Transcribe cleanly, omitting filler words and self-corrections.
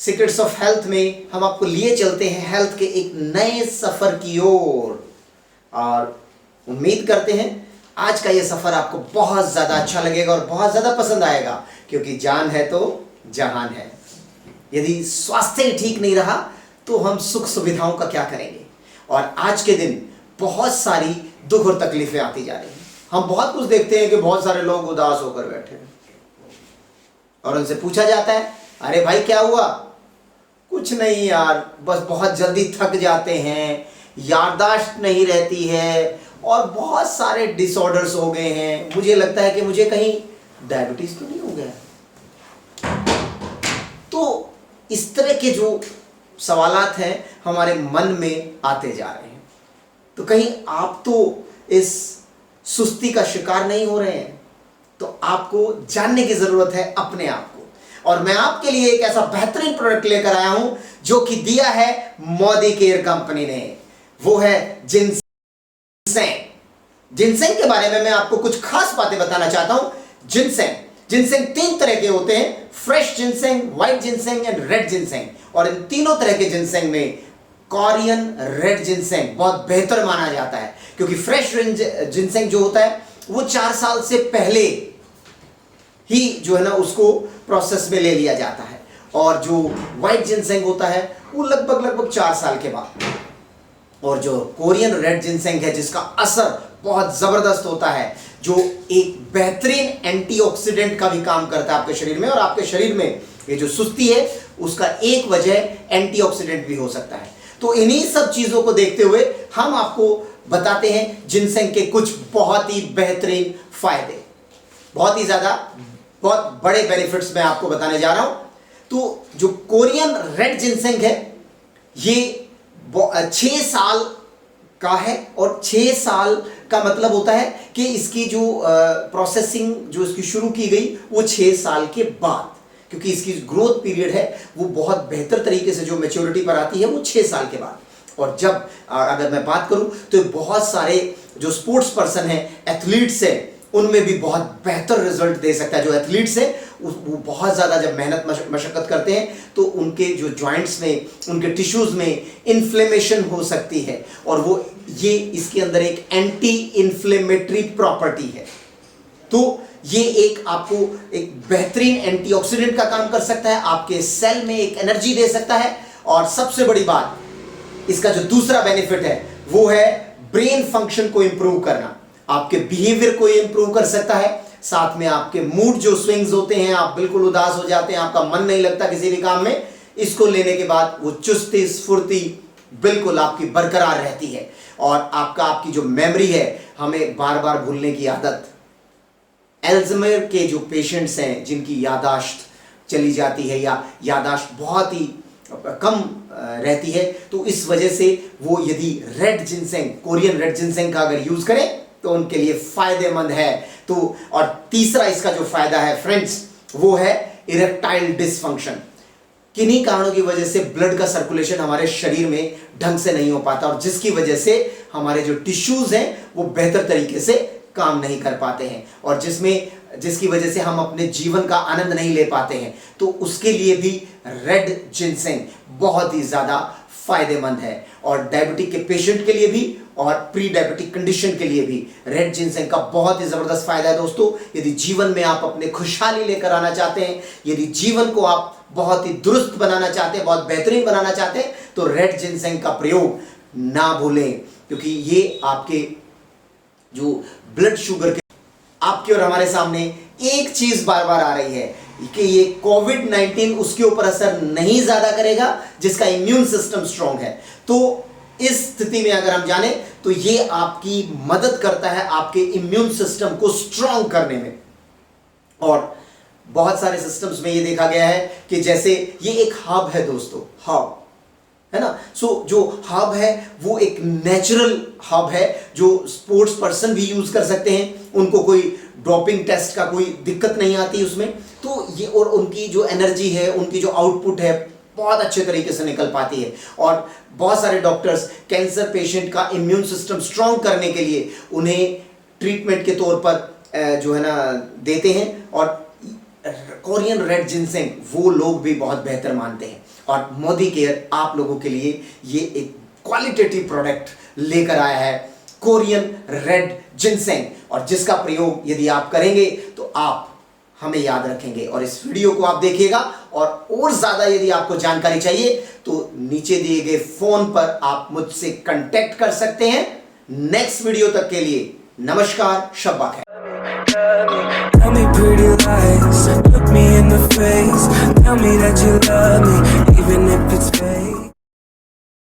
Secrets of health में हम आपको लिए चलते हैं हेल्थ के एक नए सफर की ओर, और उम्मीद करते हैं आज का ये सफर आपको बहुत ज्यादा अच्छा लगेगा और बहुत ज्यादा पसंद आएगा, क्योंकि जान है तो जहान है। यदि स्वास्थ्य ही ठीक नहीं रहा तो हम सुख सुविधाओं का क्या करेंगे। और आज के दिन बहुत सारी दुख और तकलीफें आती जा रही हैं। हम बहुत कुछ देखते हैं कि बहुत सारे लोग उदास होकर बैठे हैं और उनसे पूछा जाता है, अरे भाई क्या हुआ? कुछ नहीं यार, बस बहुत जल्दी थक जाते हैं, याददाश्त नहीं रहती है और बहुत सारे डिसऑर्डर्स हो गए हैं। मुझे लगता है कि मुझे कहीं डायबिटीज तो नहीं हो गया। तो इस तरह के जो सवालात हैं हमारे मन में आते जा रहे हैं। तो कहीं आप तो इस सुस्ती का शिकार नहीं हो रहे हैं? तो आपको जानने की जरूरत है अपने आप को। और मैं आपके लिए एक ऐसा बेहतरीन प्रोडक्ट लेकर आया हूं जो कि दिया है मोदी केयर कंपनी ने। वो है जिनसेंग। जिनसेंग के बारे में मैं आपको कुछ खास बातें बताना चाहता हूं। जिनसेंग 3 तरह के होते हैं, fresh ginseng, white ginseng and red ginseng. और इन तीनों तरह के जिनसेंग में कोरियन रेड जिनसेंग बहुत बेहतर माना जाता है, क्योंकि फ्रेश जिनसेंग जो होता है वो 4 साल से पहले ही जो है ना उसको प्रोसेस में ले लिया जाता है, और जो व्हाइट जिनसेंग होता है वो लगभग 4 साल के बाद। और जो कोरियन रेड जिनसेंग है जिसका असर बहुत जबरदस्त होता है, जो एक बेहतरीन एंटीऑक्सीडेंट का भी काम करता है आपके शरीर में। और आपके शरीर में ये जो सुस्ती है उसका एक वजह एंटीऑक्सीडेंट भी हो सकता है। तो इन्हीं सब चीजों को देखते हुए हम आपको बताते हैं जिनसेंग के कुछ बहुत ही बेहतरीन फायदे, बहुत ही ज्यादा, बहुत बड़े बेनिफिट्स मैं आपको बताने जा रहा हूं। तो जो कोरियन रेड जिनसेंग है ये 6 साल का है, और 6 साल का मतलब होता है कि इसकी जो प्रोसेसिंग जो इसकी शुरू की गई वो 6 साल के बाद, क्योंकि इसकी ग्रोथ पीरियड है वो बहुत बेहतर तरीके से जो मैच्योरिटी पर आती है वो 6 साल के बाद। और जब अगर मैं बात करूं तो बहुत सारे जो स्पोर्ट्स पर्सन हैं, एथलीट्स हैं, उनमें भी बहुत बेहतर रिजल्ट दे सकता है। जो एथलीट्स हैं वो बहुत ज़्यादा जब मेहनत मशक्कत करते हैं तो उनके जो जॉइंट्स में, उनके टिश्यूज़ में इन्फ्लेमेशन हो सकती है, और वो ये इसके अंदर एक एंटी इन्फ्लेमेटरी प्रॉपर्टी है। तो ये एक आपको एक बेहतरीन एंटीऑक्सीडेंट का काम कर सकता है, आपके सेल में एक एनर्जी दे सकता है। और सबसे बड़ी बात, इसका जो दूसरा बेनिफिट है वो है ब्रेन फंक्शन को इंप्रूव करना, आपके बिहेवियर को इंप्रूव कर सकता है। साथ में आपके मूड जो स्विंग्स होते हैं, आप बिल्कुल उदास हो जाते हैं, आपका मन नहीं लगता किसी भी काम में, इसको लेने के बाद वो चुस्ती स्फूर्ति बिल्कुल आपकी बरकरार रहती है। और आपकी जो मेमोरी है, हमें बार बार भूलने की आदत, एल्जाइमर के जो पेशेंट्स हैं जिनकी याददाश्त चली जाती है या याददाश्त बहुत ही कम रहती है, तो इस वजह से वो यदि red ginseng, Korean red ginseng का अगर यूज करें तो उनके लिए फायदेमंद है। तो और तीसरा इसका जो फायदा है फ्रेंड्स वो है इरेक्टाइल डिसफंक्शन। किन्हीं कारणों की वजह से ब्लड का सर्कुलेशन हमारे शरीर में ढंग से नहीं हो पाता, और जिसकी वजह से हमारे जो टिश्यूज हैं वो बेहतर तरीके से काम नहीं कर पाते हैं, और जिसकी वजह से हम अपने जीवन का आनंद नहीं ले पाते हैं। तो उसके लिए भी रेड जिनसेंग बहुत ही ज्यादा फायदेमंद है। और डायबिटिक के पेशेंट के लिए भी और प्री डायबिटिक कंडीशन के लिए भी रेड जिनसेंग का बहुत ही जबरदस्त फायदा है दोस्तों। यदि जीवन में आप अपने खुशहाली लेकर आना चाहते हैं, यदि जीवन को आप बहुत ही दुरुस्त बनाना चाहते हैं, बहुत बेहतरीन बनाना चाहते हैं, तो रेड जिनसेंग का प्रयोग ना भूलें, क्योंकि ये आपके जो ब्लड शुगर के आपके और हमारे सामने एक चीज बार बार आ रही है कि ये कोविड-19 उसके ऊपर असर नहीं ज्यादा करेगा जिसका इम्यून सिस्टम स्ट्रांग है। तो इस स्थिति में अगर हम जाने तो ये आपकी मदद करता है आपके इम्यून सिस्टम को स्ट्रांग करने में। और बहुत सारे सिस्टम्स में ये देखा गया है कि जैसे ये एक हब है दोस्तों, हब है ना। सो जो हब है वो एक नेचुरल हब है जो स्पोर्ट्स पर्सन भी यूज कर सकते हैं, उनको कोई ड्रॉपिंग टेस्ट का कोई दिक्कत नहीं आती उसमें। तो ये और उनकी जो एनर्जी है, उनकी जो आउटपुट है बहुत अच्छे तरीके से निकल पाती है। और बहुत सारे डॉक्टर्स कैंसर पेशेंट का इम्यून सिस्टम स्ट्रांग करने के लिए उन्हें ट्रीटमेंट के तौर पर जो है ना देते हैं, और कोरियन रेड जिनसेंग वो लोग भी बहुत बेहतर मानते हैं। और मोदी केयर आप लोगों के लिए ये एक क्वालिटेटिव प्रोडक्ट लेकर आया है, कोरियन रेड जिनसेंग, और जिसका प्रयोग यदि आप करेंगे तो आप हमें याद रखेंगे। और इस वीडियो को आप देखिएगा, और ज्यादा यदि आपको जानकारी चाहिए तो नीचे दिए गए फोन पर आप मुझसे कांटेक्ट कर सकते हैं। नेक्स्ट वीडियो तक के लिए नमस्कार, शब्बा खैर। Tell me pretty lies, look me in the face, tell me that you love me, even if it's fake.